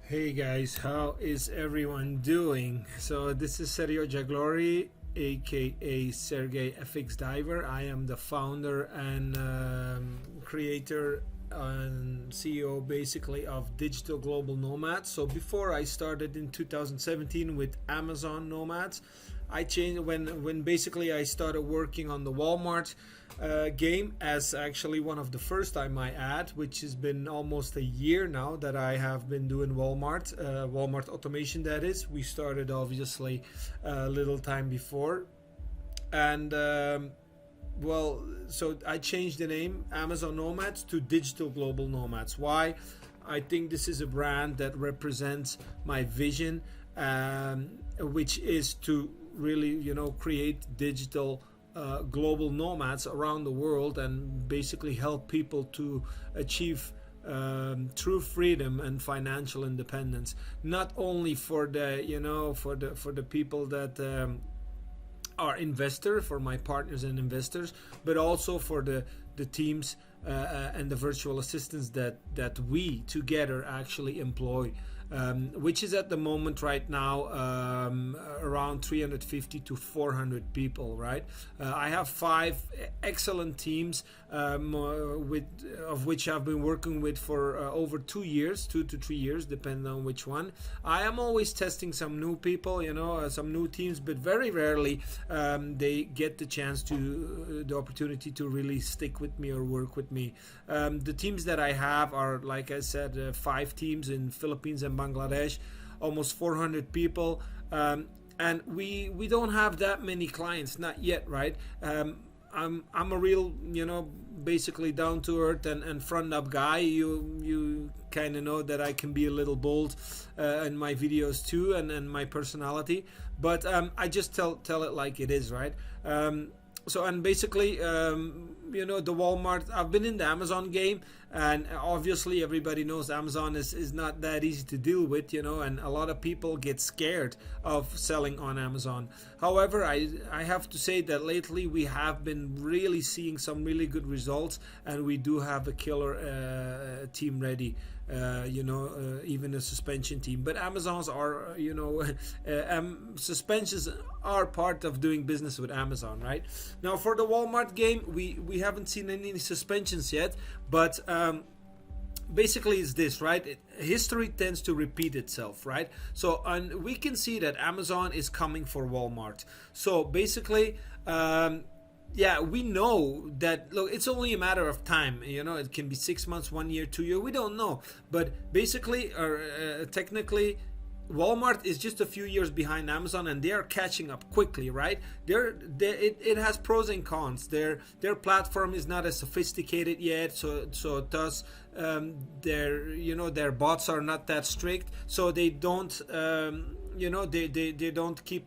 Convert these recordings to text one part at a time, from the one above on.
Hey guys, how is everyone doing? So this is Sergio Jaglori, aka Sergey FX Diver. I am the founder and creator and CEO basically of Digital Global Nomads. So before I started in 2017 with Amazon Nomads, I changed when basically I started working on the Walmart game as actually one of the first I might add, which has been almost a year now that I have been doing Walmart automation. That is, we started obviously a little time before, and so I changed the name Amazon Nomads to Digital Global Nomads. Why? I think this is a brand that represents my vision, which is to really create digital global nomads around the world and basically help people to achieve true freedom and financial independence, not only for the for the people that are investors, for my partners and investors, but also for the teams and the virtual assistants that we together actually employ, which is at the moment right now around 350 to 400 people, right? I have 5 excellent teams of which I've been working with for over 2 years, 2 to 3 years, depending on which one. I am always testing some new people, some new teams, but very rarely they get the chance to the opportunity to really stick with me or work with me. The teams that I have are, like I said, 5 teams in Philippines and Bangladesh, almost 400 people, and we don't have that many clients, not yet, right? I'm a real, basically down to earth and front up guy. You kind of know that I can be a little bold in my videos too, and my personality, but I just tell it like it is, right? So, and basically, the Walmart, I've been in the Amazon game, and obviously everybody knows Amazon is not that easy to deal with, and a lot of people get scared of selling on Amazon. However, I have to say that lately we have been really seeing some really good results, and we do have a killer team ready. Even a suspension team, but Amazons are, suspensions are part of doing business with Amazon, right? Now for the Walmart game, we haven't seen any suspensions yet, but basically it's this, right? History tends to repeat itself, right? So, and we can see that Amazon is coming for Walmart. So basically, we know that, look, it's only a matter of time. It can be 6 months, 1 year, 2 years, we don't know, but basically, technically, Walmart is just a few years behind Amazon, and they are catching up quickly, right? It has pros and cons. Their platform is not as sophisticated yet, so thus their bots are not that strict, so they don't they don't keep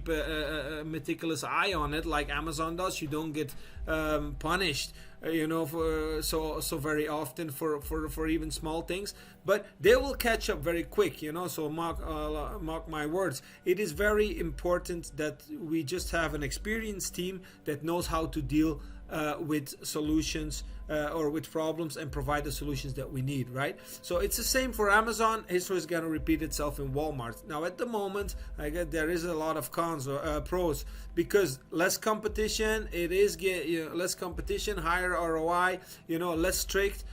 a meticulous eye on it like Amazon does. You don't get punished, so very often for even small things, but they will catch up very quick, so mark my words. It is very important that we just have an experienced team that knows how to deal with solutions or with problems and provide the solutions that we need, right? So it's the same for Amazon. History is going to repeat itself in Walmart. Now at the moment, there is a lot of cons or pros, because less competition. It is less competition, higher ROI, less strict,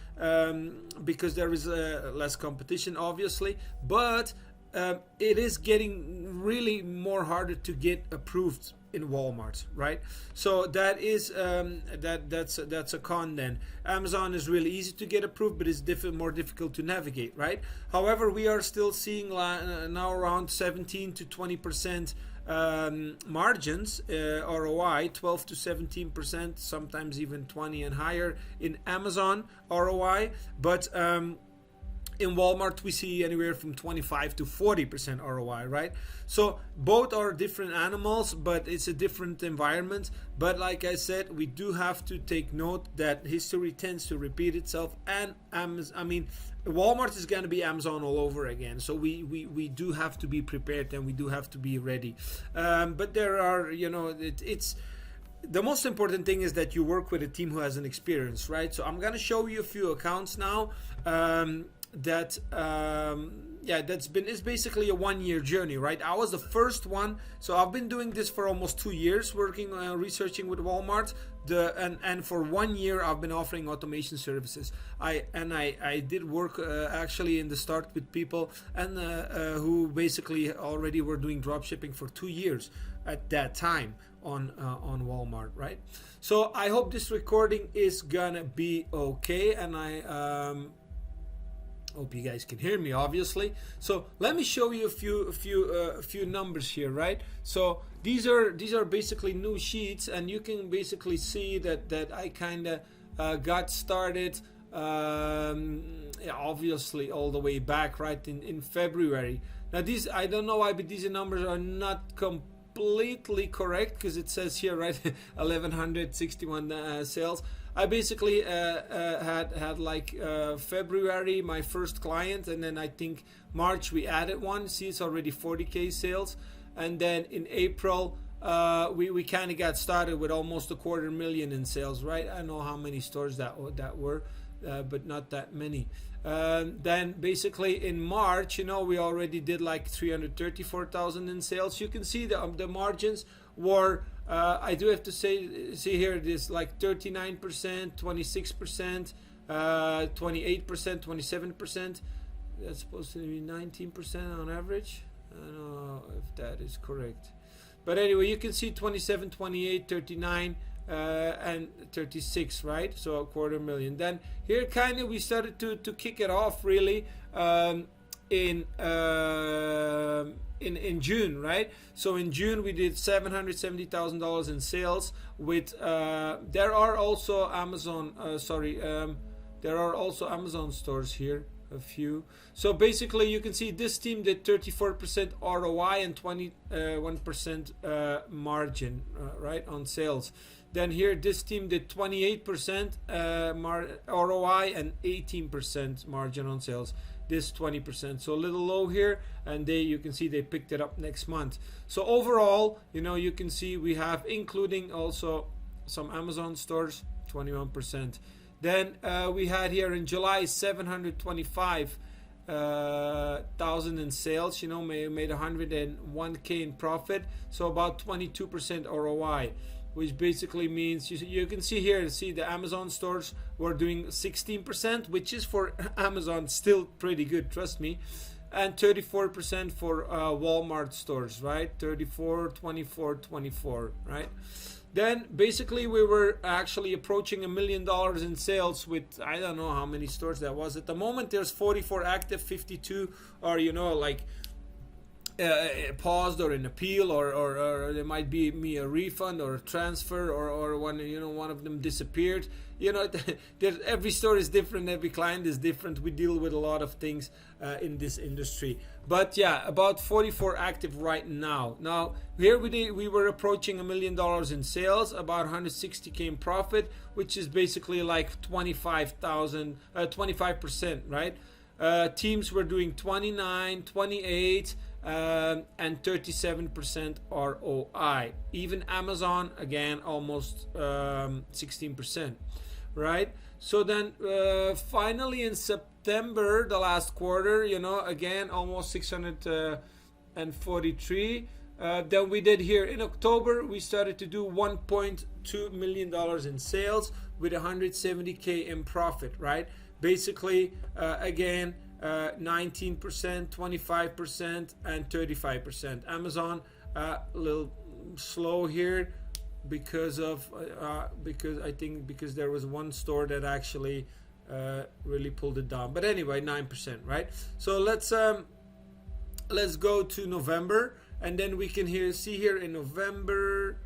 because there is less competition, obviously, but it is getting really more harder to get approved in Walmart, right? So that is that's a con. Then Amazon is really easy to get approved, but it's more difficult to navigate, right? However, we are still seeing now around 17 to 20% margins, ROI 12 to 17%, sometimes even 20 and higher in Amazon ROI, but in Walmart we see anywhere from 25 to 40% ROI, right? So both are different animals, but it's a different environment. But like I said, we do have to take note that history tends to repeat itself, and Walmart is going to be Amazon all over again. So we do have to be prepared, and we do have to be ready. But there are, it's the most important thing is that you work with a team who has an experience, right? So I'm going to show you a few accounts now that yeah, it's basically a 1 year journey, right? I was the first one, so I've been doing this for almost 2 years, working researching with Walmart. And for 1 year I've been offering automation services. I did work actually in the start with people and who basically already were doing drop shipping for 2 years at that time on Walmart, right? So I hope this recording is gonna be okay, and I hope you guys can hear me, obviously. So let me show you a few numbers here, right? So these are basically new sheets, and you can basically see that I kind of got started yeah, obviously all the way back, right, in February. Now these, I don't know why, but these numbers are not completely correct, because it says here, right, 1161 sales. I basically had like February my first client, and then I think March we added one. See, it's already 40k sales, and then in April we kind of got started with almost $250,000 in sales, right? I don't know how many stores that were, but not that many. Then basically in March, you know, we already did like 334,000 in sales. You can see the margins were I do have to see here, this like 39%, 26%, 28%, 27%. That's supposed to be 19% on average. I don't know if that is correct, but anyway, you can see 27, 28, 39 and 36, right? So $250,000. Then here kind of we started to kick it off really in June, right? So in June we did $770,000 in sales with there are also Amazon there are also Amazon stores here, a few. So basically you can see this team did 34% ROI and 21% margin, right, on sales. Then here this team did 28% ROI and 18% margin on sales. This 20%, so a little low here, and you can see they picked it up next month. So overall, you know, you can see we have, including also some Amazon stores, 21%. Then we had here in July 725,000 in sales. You know, made 101k in profit, so about 22% ROI, which basically means you can see here, see the Amazon stores were doing 16%, which is for Amazon still pretty good, trust me, and 34% for Walmart stores, right? 34, 24, 24, right? Then basically we were actually approaching $1 million in sales with, I don't know how many stores that was. At the moment there's 44 active, 52 are, you know, like paused or in appeal, or there might be a refund or a transfer, or one, you know, one of them disappeared. You know, every store is different, every client is different. We deal with a lot of things in this industry, but yeah, about 44 active right now. Now here we were approaching $1 million in sales, about 160k in profit, which is basically like 25%, right? Teams were doing 29, 28 and 37% ROI. Even Amazon, again, almost 16%, right? So then finally in September, the last quarter, you know, again, almost 643. Then we did here in October, we started to do $1.2 million in sales with 170k in profit, right? Basically, again, 19%, 25%, and 35%. Amazon a little slow here because of because there was one store that actually really pulled it down. But anyway, 9%, right? So let's go to November, and then we can see here in November.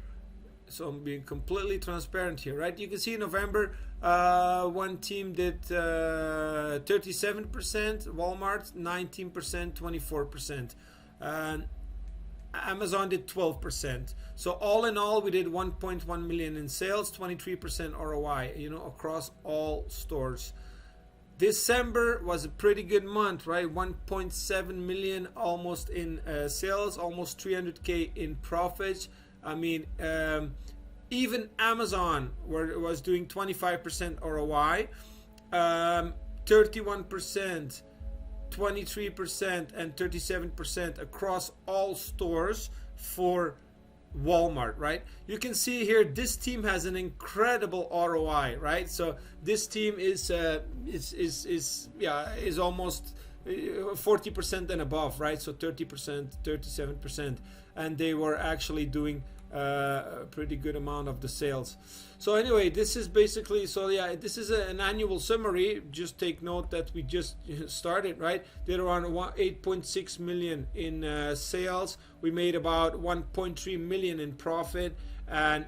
So I'm being completely transparent here, right? You can see in November, one team did 37%, Walmart 19%, 24%, and Amazon did 12%. So all in all, we did 1.1 million in sales, 23% ROI, you know, across all stores. December was a pretty good month, right? 1.7 million almost in sales, almost 300k in profits. I mean, even Amazon was doing 25% ROI, 31% 23% and 37% across all stores for Walmart, right? You can see here this team has an incredible ROI, right? So this team is almost 40% and above, right? So 30%, 37%, and they were actually doing a pretty good amount of the sales. So anyway, this is basically, so yeah, this is an annual summary. Just take note that we just started, right? Did around 8.6 million in sales. We made about 1.3 million in profit, and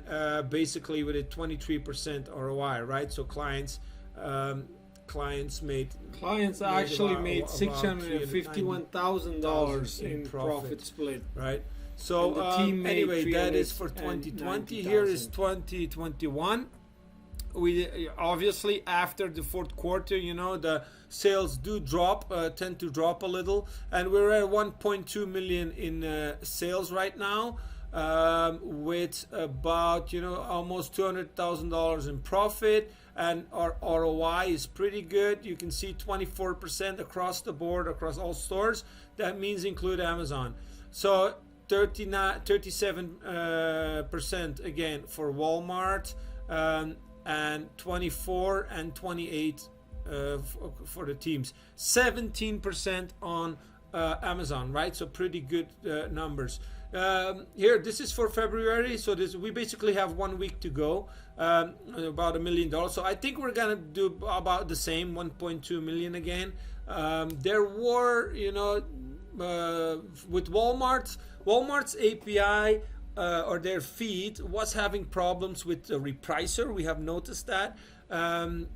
basically with a 23% ROI, right? So clients actually made $651,000 in profit split, right? So anyway, that is for 2020. Here is 2021. We obviously, after the fourth quarter, you know, the sales do drop, tend to drop a little, and we're at 1.2 million in sales right now, with about, you know, almost $200,000 in profit, and our ROI is pretty good. You can see 24% across the board, across all stores. That means include Amazon. So 37% again for Walmart, and 24 and 28 for the teams. 17% on Amazon, right? So pretty good numbers. Here, this is for February, so we basically have 1 week to go, about $1 million. So I think we're gonna do about the same, 1.2 million again. There were, you know, with Walmart's API or their feed was having problems with the repricer. We have noticed that, and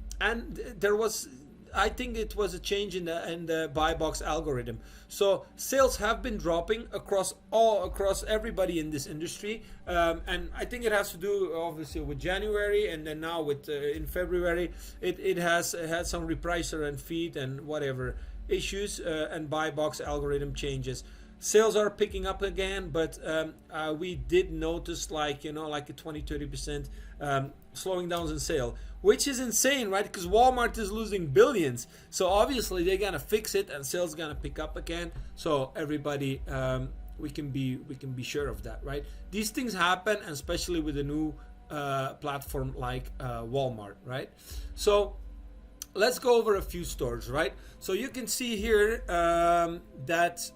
there was, I think it was a change in the buy box algorithm. So sales have been dropping across everybody in this industry, and I think it has to do obviously with January, and then now with in February it has had some repricer and feed and whatever issues, and buy box algorithm changes. Sales are picking up again, but we did notice, like, you know, like a 20-30% slowing down in sale, which is insane, right? Because Walmart is losing billions, so obviously they're gonna fix it and sales gonna pick up again. So everybody, we can be sure of that, right? These things happen, and especially with a new platform like Walmart, right? So let's go over a few stores, right? So you can see here that,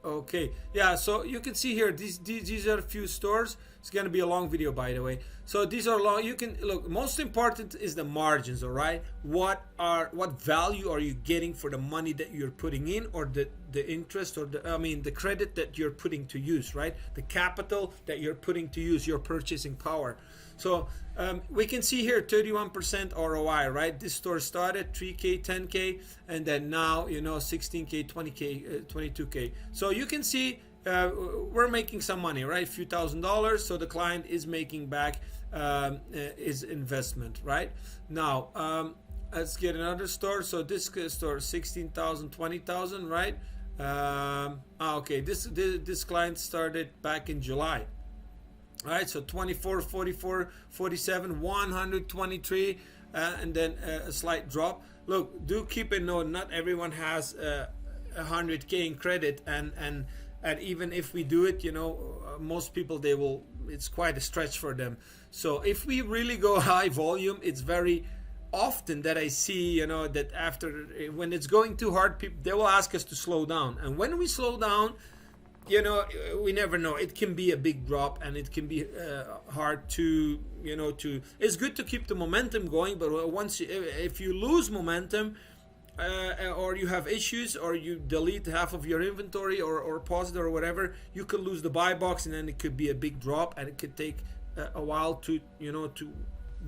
okay, yeah, so you can see here these are a few stores. It's going to be a long video, by the way. So these are long. You can look, most important is the margins, all right? What value are you getting for the money that you're putting in, or the interest, or the credit that you're putting to use, right? The capital that you're putting to use, your purchasing power. So we can see here 31% ROI, right? This store started 3K, 10K, and then now, you know, 16K, 20K, 22K. So you can see we're making some money, right? A few $1,000s. So the client is making back his investment, right? Now, let's get another store. So this store, 16,000, 20,000, right? Okay, this client started back in July. All right, so 24, 44, 47, 123, and then a slight drop. Look, do keep in note, not everyone has 100K in credit, and even if we do it, you know, most people, it's quite a stretch for them. So if we really go high volume, it's very often that I see, you know, that after, when it's going too hard, people, they will ask us to slow down, and when we slow down, you know, we never know. It can be a big drop, and it can be hard to, you know, it's good to keep the momentum going, but if you lose momentum, or you have issues, or you delete half of your inventory, or pause it, or whatever, you could lose the buy box, and then it could be a big drop, and it could take a while to, you know, to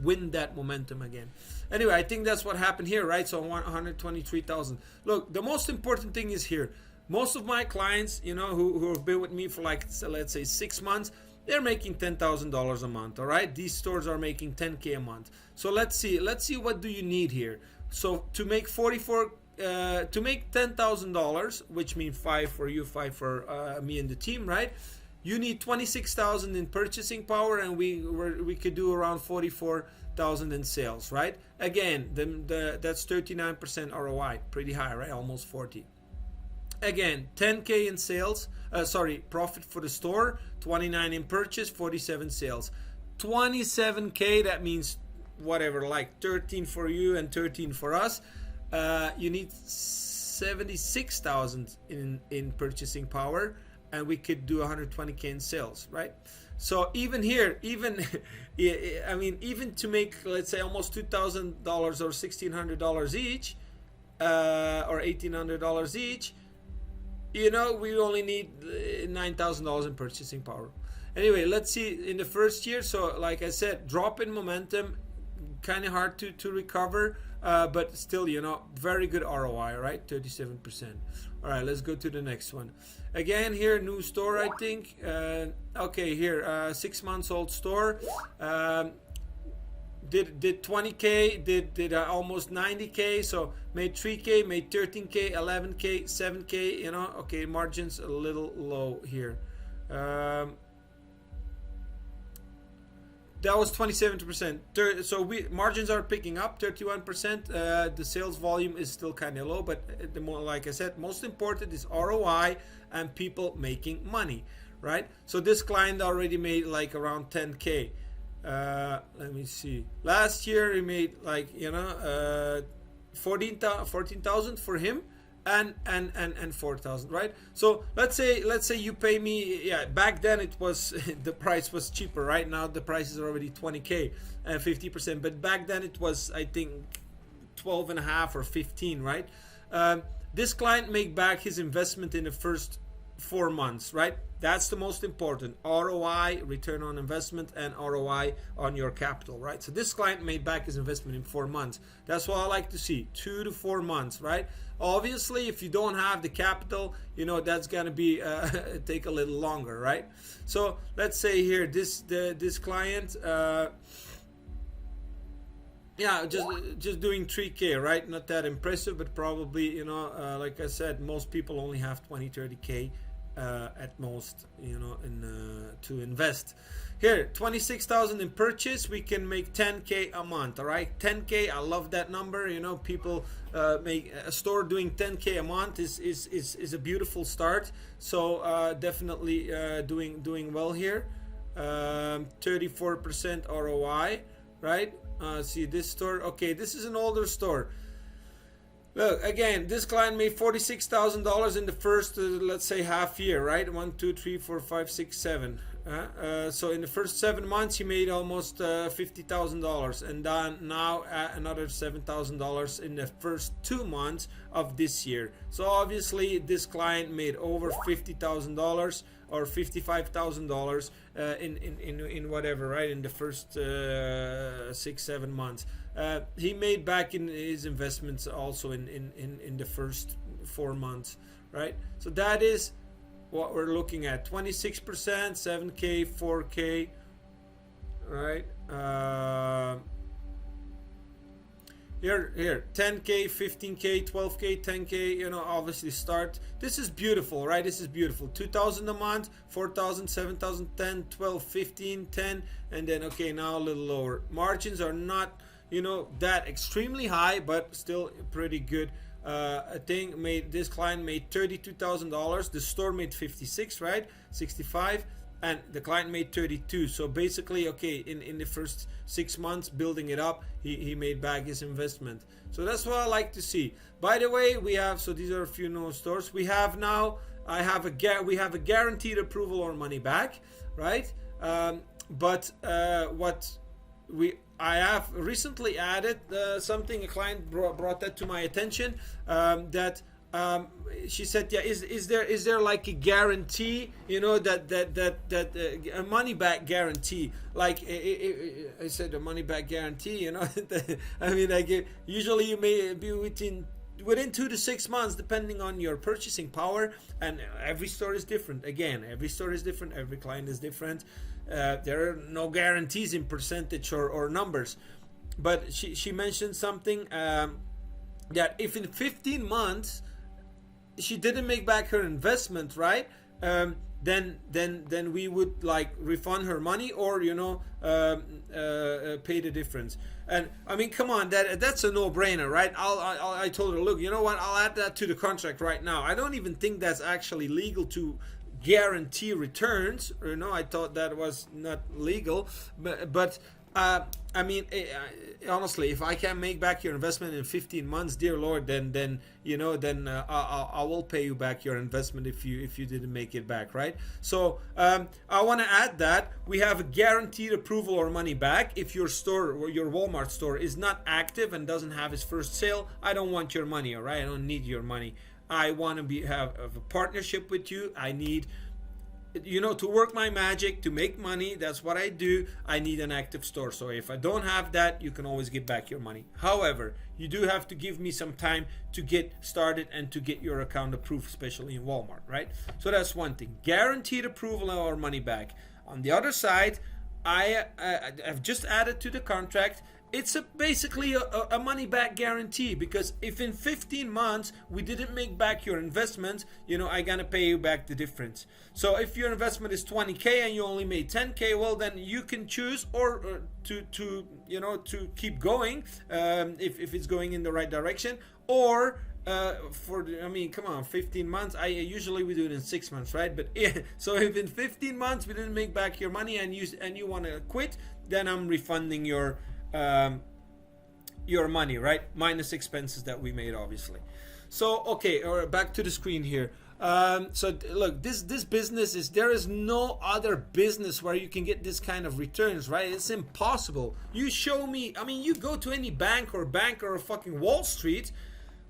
win that momentum again. Anyway, I think that's what happened here, right? So 123,000. Look, the most important thing is here. Most of my clients, you know, who have been with me for, like, let's say 6 months, they're making $10,000 a month. All right, these stores are making 10K a month. So let's see what do you need here. So to make $10,000, which means 5 for you, 5 for me and the team, right? You need 26,000 in purchasing power, and we could do around 44,000 in sales, right? Again, that's 39% ROI, pretty high, right? Almost 40. Again, 10K in sales, profit for the store, 29 in purchase, 47 sales. 27K, that means whatever, like 13 for you and 13 for us. You need 76,000 in purchasing power, and we could do 120K in sales, right? So even here, even to make, let's say, almost $2,000 or $1,600 each, or $1,800 each, we only need $9,000 in purchasing power. Anyway, let's see in the first year. So like I said, drop in momentum, kind of hard to recover, but still, very good ROI, right? 37%. All right, let's go to the next one. Again, here, new store, I think. Okay, here, 6 months old store. Did 20K, did almost 90K, so made 3K, made 13K, 11K, 7K, okay, margins a little low here. That was 27%. So margins are picking up, 31%. The sales volume is still kind of low, but like I said, most important is ROI and people making money, right? So this client already made like around 10K. Let me see. Last year he made like 14,000 for him. And 4,000, right? So let's say you pay me, back then it was the price was cheaper, right? Now the price is already 20K and 50%, but back then it was, I think, 12 and a half or 15, right? This client made back his investment in the first 4 months, right? That's the most important. ROI, return on investment, and ROI on your capital, right? So this client made back his investment in 4 months. That's what I like to see, 2 to 4 months, right? Obviously, if you don't have the capital, that's gonna be take a little longer, right? So let's say here, this client, just doing 3K, right? Not that impressive, but probably, like I said, most people only have 20-30K at most, to invest. Here, 26,000 in purchase, we can make 10K a month. All right, 10K, I love that number. People make a store doing 10K a month is a beautiful start. So definitely doing well here. 34% ROI, right? See this store. Okay, this is an older store. Look, again, this client made $46,000 in the first, let's say, half year, right? 1, 2, 3, 4, 5, 6, 7. So in the first 7 months, he made almost $50,000, and then now another $7,000 in the first 2 months of this year. So obviously, this client made over $50,000 or $55,000 in whatever, right? In the first 6-7 months. He made back in his investments also in the first 4 months, right? So that is what we're looking at. 26%, 7K, 4K, right? Here 10K, 15K, 12K, 10K, obviously start. This is beautiful, right? This is beautiful. 2,000 a month, 4,000, 7,000, 10, 12, 15, 10, and then okay, now a little lower. Margins are not that extremely high, but still pretty good. I think this client made $32,000. The store made 56, right? 65, and the client made 32. So basically, okay, in the first 6 months building it up, he made back his investment. So that's what I like to see. By the way, we have, so these are a few new stores. We have now, we have a guaranteed approval or money back, right? I have recently added something. A client brought that to my attention, that she said, is there like a guarantee, that a money back guarantee, like I said, a money back guarantee, I mean, like usually you may be within 2 to 6 months, depending on your purchasing power, and every store is different. Again, every store is different, every client is different. There are no guarantees in percentage or numbers, but she mentioned something, that if in 15 months she didn't make back her investment, right, then we would like refund her money, or pay the difference. And I mean, come on, that's a no-brainer, right? I told her, look, you know what, I'll add that to the contract right now. I don't even think that's actually legal to guarantee returns. I thought that was not legal, but I mean, honestly, if I can make back your investment in 15 months, dear Lord, then I will pay you back your investment if you didn't make it back, right? So I want to add that we have a guaranteed approval or money back. If your store or your Walmart store is not active and doesn't have its first sale, I don't want your money, all right? I don't need your money. I want to have a partnership with you. I need, to work my magic, to make money. That's what I do. I need an active store. So if I don't have that, you can always give back your money. However, you do have to give me some time to get started and to get your account approved, especially in Walmart, right? So that's one thing. Guaranteed approval or money back. On the other side, I've just added to the contract, it's basically a money back guarantee, because if in 15 months we didn't make back your investment, I'm gonna pay you back the difference. So if your investment is 20K and you only made 10K, well, then you can choose or to keep going if it's going in the right direction, or come on, 15 months, usually we do it in 6 months, right? But so if in 15 months we didn't make back your money and you want to quit, then I'm refunding your money, right? Minus expenses that we made, obviously. So okay, all right, back to the screen here. So look, this business there is no other business where you can get this kind of returns, right? It's impossible. You show me, you go to any bank or fucking Wall Street,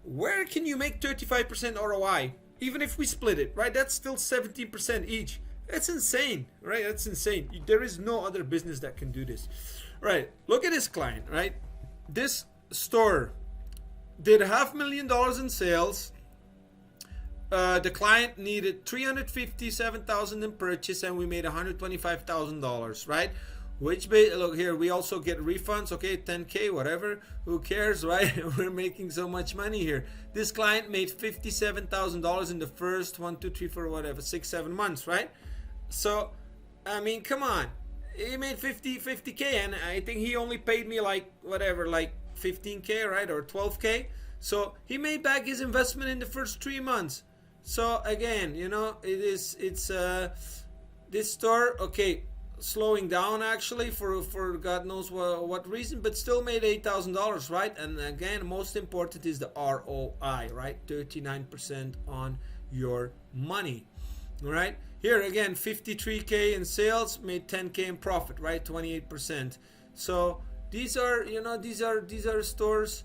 where can you make 35% ROI? Even if we split it, right? That's still 17% each. That's insane, right? That's insane. There is no other business that can do this. Right, look at this client, right? This store did $500,000 in sales. The client needed $357,000 in purchase, and we made $125,000, right? Look here, we also get refunds, okay, 10K, whatever, who cares, right? We're making so much money here. This client made $57,000 in the first 6, 7 months, right? So, come on. He made 50K, and I think he only paid me like 15K, right, or 12K. So he made back his investment in the first 3 months. So again, it's this store, okay, slowing down actually for God knows what reason, but still made $8,000, right? And again, most important is the ROI, right? 39% on your money, all right? Here again, 53K in sales, made 10K in profit, right? 28%. So these are stores.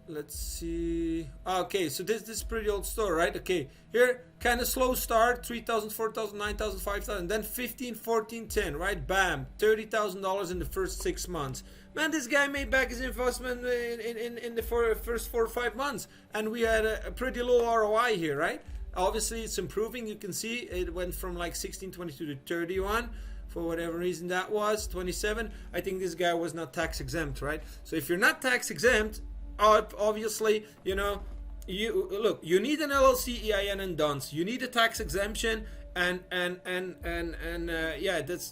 Let's see. Okay, so this is pretty old store, right? Okay, here kind of slow start, 3,000, 4,000, 9,000, 5,000, then 15, 14, 10, right? Bam, $30,000 in the first 6 months. Man, this guy made back his investment in the first 4 or 5 months, and we had a pretty low ROI here, right? Obviously, it's improving. You can see it went from like 16, 22 to 31. For whatever reason that was, 27. I think this guy was not tax exempt, right? So if you're not tax exempt, obviously, you need an LLC, EIN, and DUNS. You need a tax exemption, and that's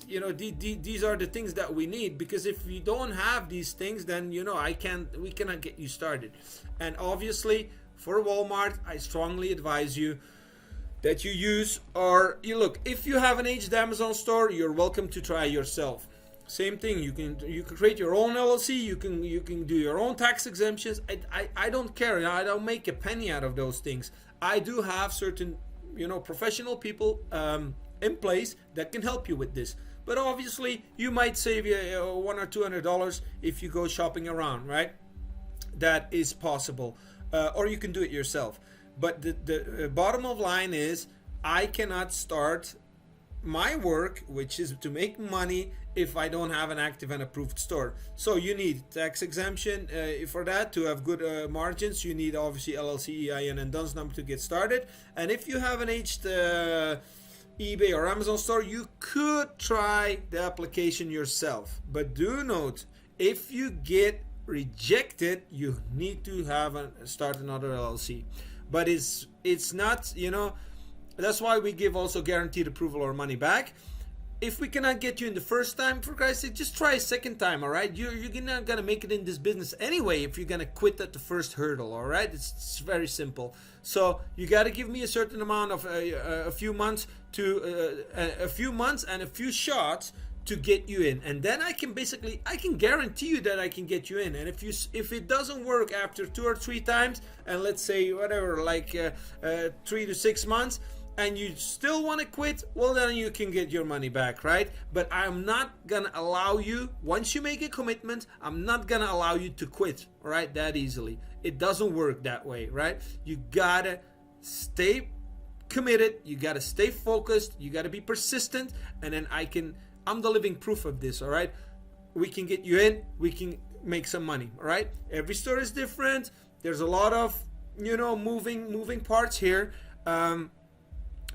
these are the things that we need, because if we don't have these things, then we cannot get you started. And obviously, for Walmart, I strongly advise you that you use, or if you have an aged Amazon store, you're welcome to try yourself. Same thing, you can create your own LLC, you can do your own tax exemptions. I don't care. I don't make a penny out of those things. I do have certain professional people in place that can help you with this. But obviously, you might save $100 or $200 if you go shopping around, right? That is possible, or you can do it yourself. But the bottom of line is, I cannot start my work, which is to make money, if I don't have an active and approved store. So you need tax exemption for that, to have good margins. You need obviously LLC, EIN, and DUNS number to get started. And if you have an aged eBay or Amazon store, you could try the application yourself. But do note, if you get rejected, you need to start another LLC. But it's not, That's why we give also guaranteed approval or money back. If we cannot get you in the first time, for Christ's sake, just try a second time, all right? You're not going to make it in this business anyway if you're going to quit at the first hurdle, all right? It's very simple. So you got to give me a certain amount of a few months and a few shots to get you in, and then I can guarantee you that I can get you in. And if it doesn't work after 2 or 3 times, and let's say whatever, like 3 to 6 months, and you still want to quit, well, then you can get your money back, right? But I'm not gonna allow you, once you make a commitment, I'm not gonna allow you to quit, all right, that easily. It doesn't work that way, right? You gotta stay committed, you gotta stay focused, you gotta be persistent, and then I'm the living proof of this, all right? We can get you in, we can make some money, all right? Every store is different. There's a lot of, moving parts here.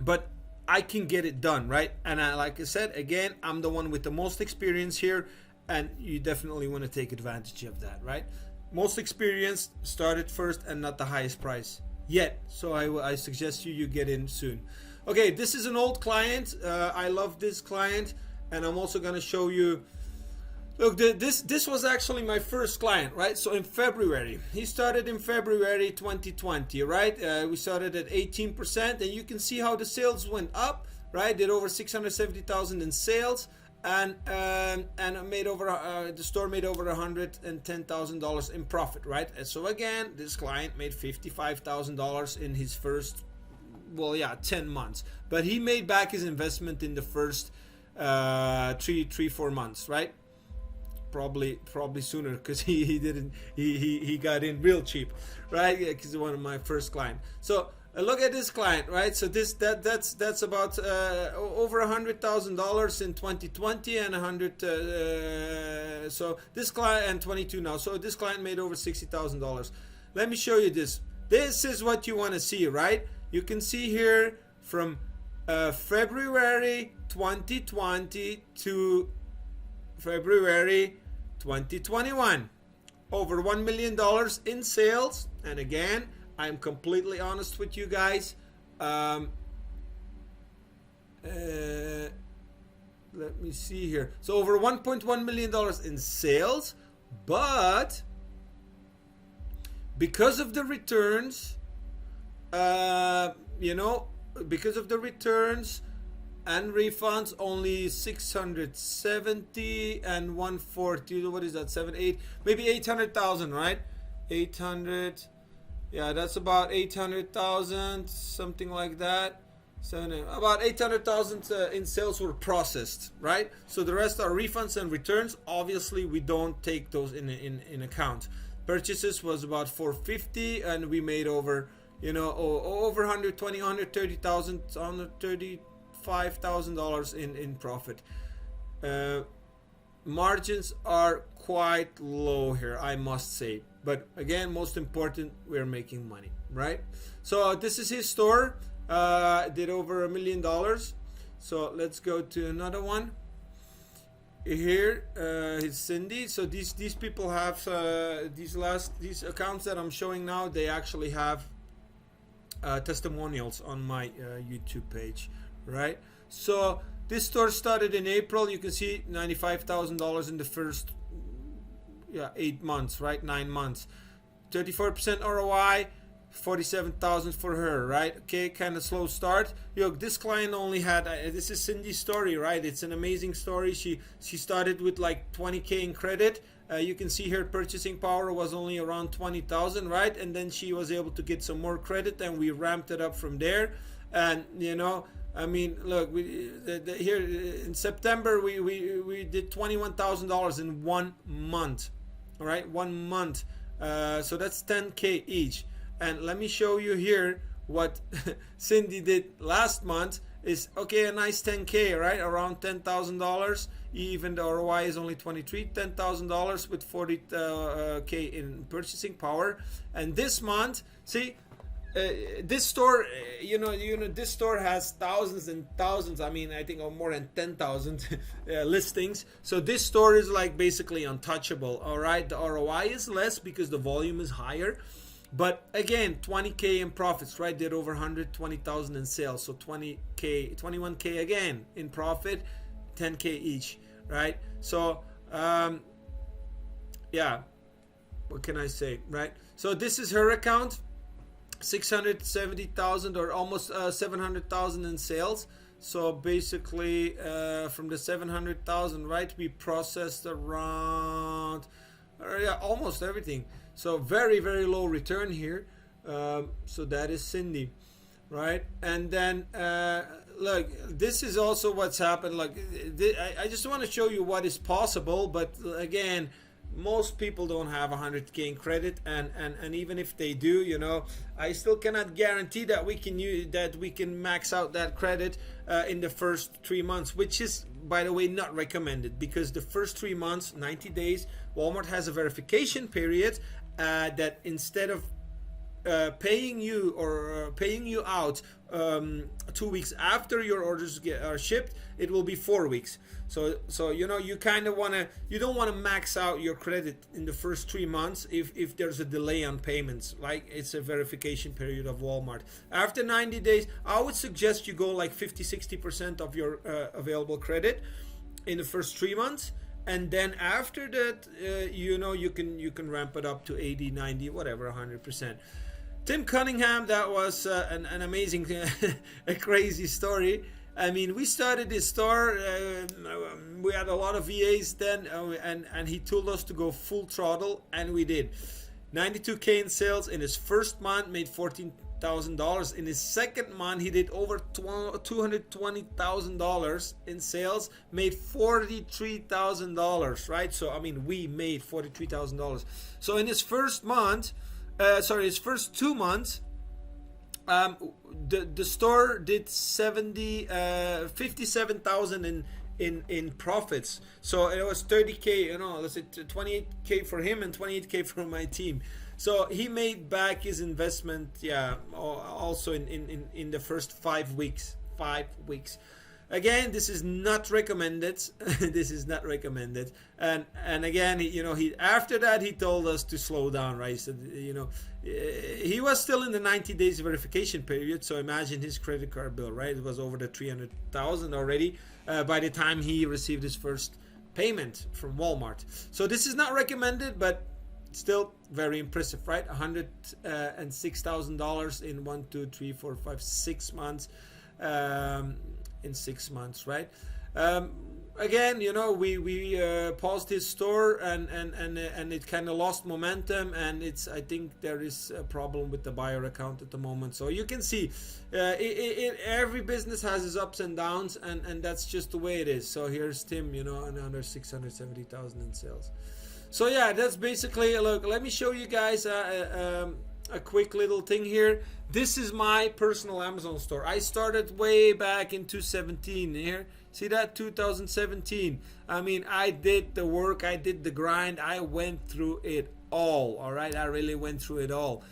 But I can get it done, right? And like I said, again, I'm the one with the most experience here, and you definitely want to take advantage of that, right? Most experienced started first and not the highest price yet. So I suggest you get in soon. Okay, this is an old client. I love this client, and I'm also going to show you. Look, this was actually my first client, right? So in February, he started in February 2020, right? We started at 18%, and you can see how the sales went up, right? Did over 670,000 in sales, and made over the store made over $110,000 in profit, right? And so again, this client made $55,000 in his first, 10 months, but he made back his investment in the first 3-4 months, right? Probably sooner, because he got in real cheap, right? Because he's one of my first client. So look at this client, right? So that's about over $100,000 in 2020 and 100. So this client, and 22 now. So this client made over $60,000. Let me show you this. This is what you want to see, right? You can see here from February 2020 to February 2021, over $1 million in sales. And again, I'm completely honest with you guys. Let me see here. So over $1.1 million in sales, but because of the returns, because of the returns and refunds, only 670 and 140. What is that? 7, 8, maybe 800,000, right? 800. Yeah, that's about 800,000, something like that. About 800,000 in sales were processed, right? So the rest are refunds and returns. Obviously, we don't take those in account. Purchases was about 450, and we made over, over 120, 130,000, $135,000 in profit. Margins are quite low here, I must say, but again, most important, we're making money, right? So this is his store. Did over $1 million. So let's go to another one. Here is Cindy. So these people have these accounts that I'm showing now, they actually have testimonials on my YouTube page, right? So this store started in April. You can see $95,000 in the first 8 months, right? 9 months. 34% ROI, 47,000 for her, right? Okay, kind of slow start. This client only had this is Cindy's story, right? It's an amazing story. She started with like 20K in credit. You can see her purchasing power was only around 20,000, right? And then she was able to get some more credit, and we ramped it up from there. And I mean, look, here in September we did $21,000 in 1 month. All right, 1 month. So that's 10K each. And let me show you here what Cindy did last month. Is okay, a nice 10K, right? Around $10,000. Even the ROI is only 23. $10,000 with 40K in purchasing power. And this month, see, this store, this store has thousands and thousands. I mean, I think more than 10,000 listings. So this store is like basically untouchable. All right, the ROI is less because the volume is higher. But again, 20K in profits, right? Did over 120,000 in sales. So 20K, 21K again in profit, 10K each, right? So, yeah, what can I say, right? So this is her account, 670,000 or almost 700,000 in sales. So basically, from the 700,000, right, we processed around, yeah, almost everything. So very, very low return here. So that is Cindy, right? And then look, this is also what's happened. Like, I just want to show you what is possible. But again, most people don't have 100K in credit, and even if they do, you know, I still cannot guarantee that we can max out that credit in the first 3 months, which is, by the way, not recommended, because the first 3 months, 90 days, Walmart has a verification period that instead of paying you out 2 weeks after your orders are shipped, it will be 4 weeks. So you know, you kind of you don't want to max out your credit in the first 3 months if there's a delay on payments. Like, it's a verification period of Walmart. After 90 days, I would suggest you go like 50-60% of your available credit in the first 3 months. And then after that, you know, you can ramp it up to 80, 90, whatever, 100%. Tim Cunningham, that was an amazing, a crazy story. I mean, we started this store, we had a lot of VAs then, and he told us to go full throttle, and we did. 92K in sales in his first month, made $14,000. In his second month, he did over $220,000 in sales, made $43,000, right? So, I mean, we made $43,000. So in his first month, his first 2 months, the store did 57,000 in profits. So it was 30K, you know, let's say 28K for him and 28K for my team. So he made back his investment, yeah, also in the first 5 weeks. 5 weeks. Again, this is not recommended. This is not recommended. And again, you know, after that he told us to slow down, right? He said, you know, he was still in the 90 days verification period. So imagine his credit card bill, right? It was over the 300,000 already by the time he received his first payment from Walmart. So this is not recommended, but still very impressive, right? $106,000 in 1, 2, 3, 4, 5, 6 months. In 6 months, right? Again, you know, we paused his store and it kind of lost momentum, and I think there is a problem with the buyer account at the moment. So you can see every business has its ups and downs, and that's just the way it is. So here's Tim, you know, another 670,000 in sales. So yeah, that's basically, look, let me show you guys a quick little thing here. This is my personal Amazon store. I started way back in 2017 here. See that? 2017. I mean, I did the work, I did the grind, I went through it all right? I really went through it all.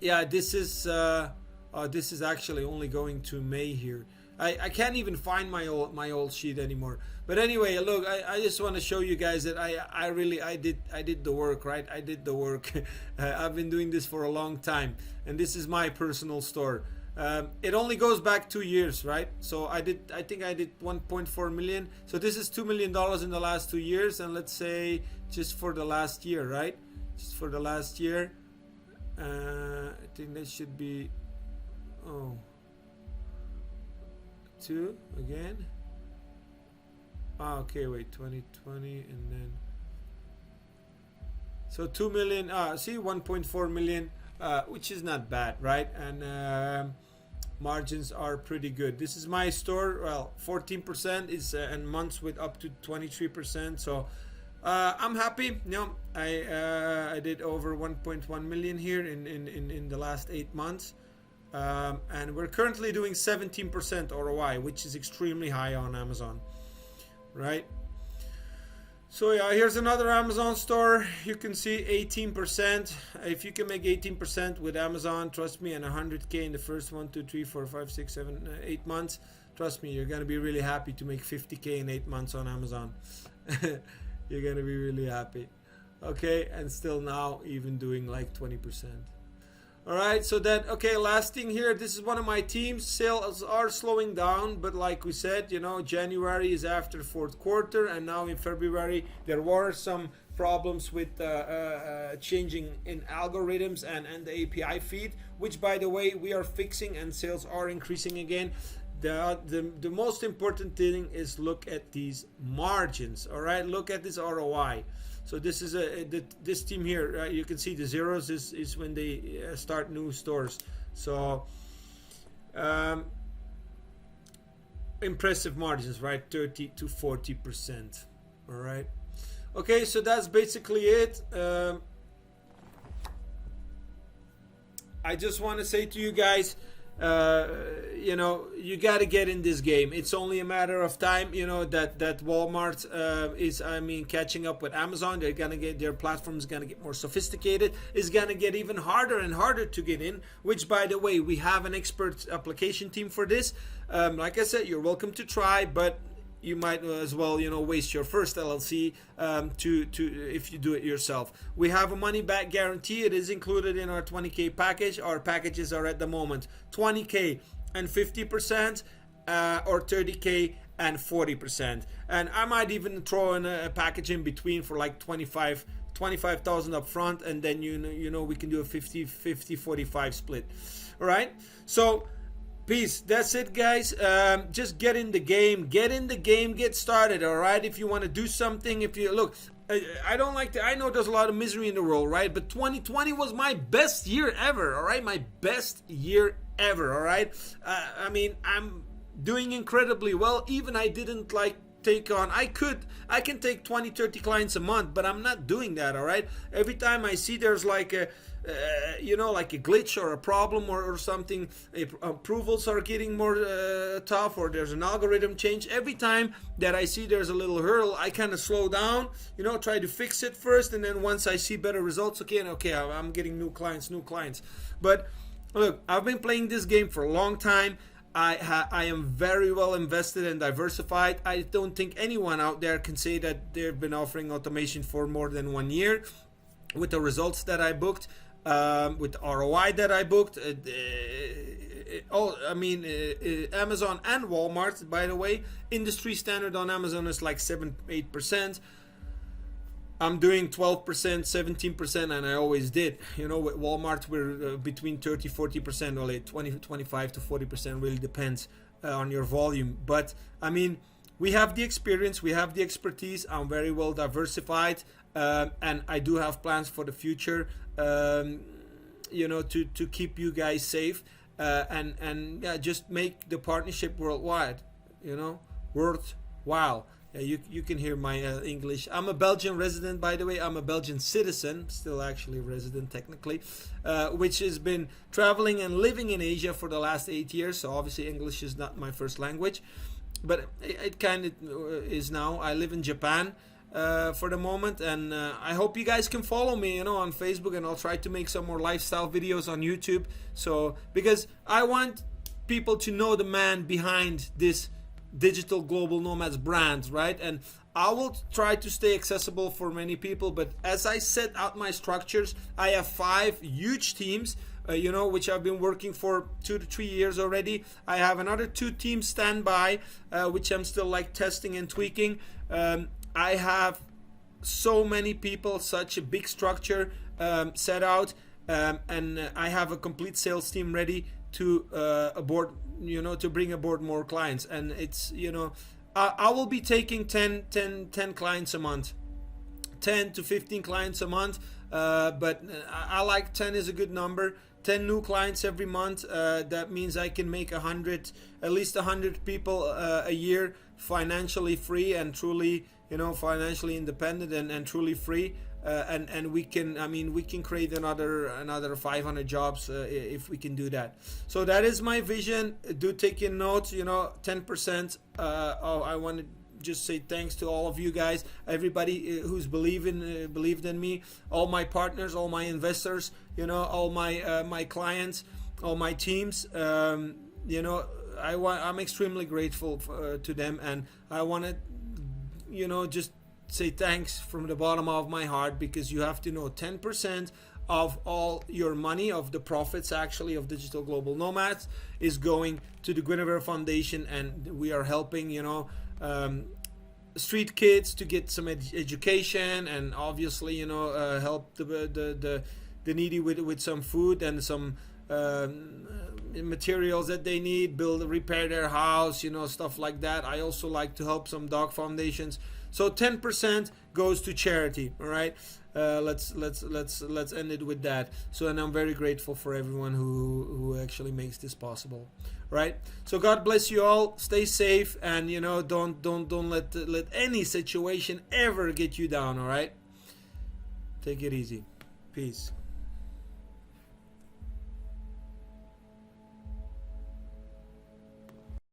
Yeah, this is actually only going to May here. I can't even find my old sheet anymore. But anyway, look, I just want to show you guys that I did the work, right? I did the work. I've been doing this for a long time, and this is my personal store. It only goes back 2 years, right? So I think I did 1.4 million. So this is $2 million in the last 2 years, and let's say just for the last year, right? Just for the last year, I think that should be 2 again. Okay, wait, 2020, and then so 2 million. See, 1.4 million, which is not bad, right? And margins are pretty good. This is my store. Well, 14% is and months with up to 23%. So I'm happy. You know, I did over 1.1 million here in the last 8 months. And we're currently doing 17% ROI, which is extremely high on Amazon, right? So yeah, here's another Amazon store. You can see 18%. If you can make 18% with Amazon, trust me, and 100K in the first 1, 2, 3, 4, 5, 6, 7, 8 months, trust me, you're gonna be really happy to make 50K in 8 months on Amazon. You're gonna be really happy. Okay, and still now even doing like 20%. All right, so then, okay, last thing here, this is one of my teams. Sales are slowing down, but like we said, January is after fourth quarter, and now in February there were some problems with changing in algorithms and the API feed, which by the way we are fixing, and sales are increasing again. The most important thing is look at these margins. All right, look at this ROI. So this is this team here, right? You can see the zeros is when they start new stores. So impressive margins, right? 30 to 40%. All right. Okay, so that's basically it. I just want to say to you guys, you got to get in this game. It's only a matter of time, that Walmart is, catching up with Amazon. They're gonna get, their platform is gonna get more sophisticated. It's gonna get even harder and harder to get in, which by the way, we have an expert application team for this. Like I said, you're welcome to try, but you might as well, waste your first LLC to if you do it yourself. We have a money back guarantee. It is included in our 20K package. Our packages are at the moment 20K and 50%, or 30K and 40%. And I might even throw in a package in between for like 25,000 up front, and then we can do a 50-45 split. All right, so peace. That's it, guys. Just get in the game. Get started. All right. If you want to do something, if you look, I don't like to. I know there's a lot of misery in the world, right? But 2020 was my best year ever. All right, my best year ever. All right. I'm doing incredibly well. Even I didn't take on. I can take 20-30 clients a month, but I'm not doing that. All right. Every time I see there's like a glitch or a problem or something, approvals are getting more tough, or there's an algorithm change. Every time that I see there's a little hurdle, I kind of slow down, try to fix it first, and then once I see better results, okay, I'm getting new clients. But look, I've been playing this game for a long time. I am very well invested and diversified. I don't think anyone out there can say that they've been offering automation for more than 1 year. With the results that I booked, with the ROI that I booked, Amazon and Walmart, by the way, industry standard on Amazon is like 7-8%. I'm doing 12%, 17%, and I always did. With Walmart, we're between 30-40%, or like 25 to 40%, really depends on your volume. But we have the experience, we have the expertise. I'm very well diversified, and I do have plans for the future, to keep you guys safe, and just make the partnership worldwide, worthwhile. You can hear my English. I'm a Belgian resident, by the way. I'm a Belgian citizen, still actually a resident technically, which has been traveling and living in Asia for the last 8 years. So obviously English is not my first language, but it kind of is now. I live in Japan for the moment, and I hope you guys can follow me, on Facebook, and I'll try to make some more lifestyle videos on YouTube. So because I want people to know the man behind this digital global nomads brand, right? And I will try to stay accessible for many people, but as I set out my structures, I have 5 huge teams, which I've been working for 2 to 3 years already. I have another 2 teams standby, which I'm still testing and tweaking. I have so many people, such a big structure set out, and I have a complete sales team ready to to bring aboard more clients. And it's, I will be taking 10 clients a month, 10 to 15 clients a month, but I like 10 is a good number. 10 new clients every month. That means I can make at least 100 people a year financially free and truly, financially independent and truly free. And we can create another 500 jobs if we can do that. So that is my vision. Do take in notes. 10%. I want to just say thanks to all of you guys, everybody who's believed in me, all my partners, all my investors, all my clients, all my teams. I'm extremely grateful to them, and I want to just say thanks from the bottom of my heart, because you have to know 10% of all your money, of the profits actually of Digital Global Nomads, is going to the Guinevere Foundation, and we are helping, you know, street kids to get some education, and obviously, you know, help the needy with some food and some materials that they need, repair their house, you know, stuff like that. I also like to help some dog foundations. So 10% goes to charity. All right. Let's end it with that. So, and I'm very grateful for everyone who actually makes this possible. Right. So God bless you all. Stay safe, and you know, don't let any situation ever get you down. All right. Take it easy. Peace.